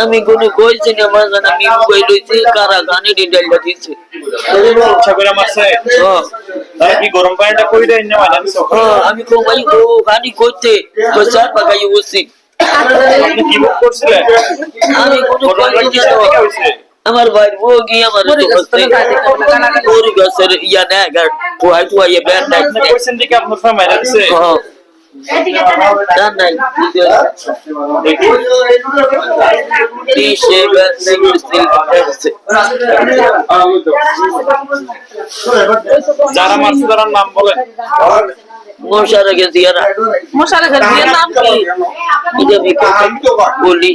আমি কোনো কইছি না বাজান, আমি কই লইছি কারা গানি ডিটেইলটা দিছি। কি গরম পানিটা কই দেন না মানে আমি কমাই ও গানি কইতে কইছার পাকাই উসি। আপনি কি বুক করছিলেন? আমি কোনো কইছি না। আমার ভাই ও গিয়ে আমার তো বসতে পুরো গাছের ইয়া না গার কোয়াই কোয়াই ব্যান্ড না কইছেন দিকে আপনার ফ্যামিলি আছে জান নাই যারা মারছে তার নাম বলেন। মোশারকে দিয়ারা মোশারকের বিয়ের নাম কি? এটা বলি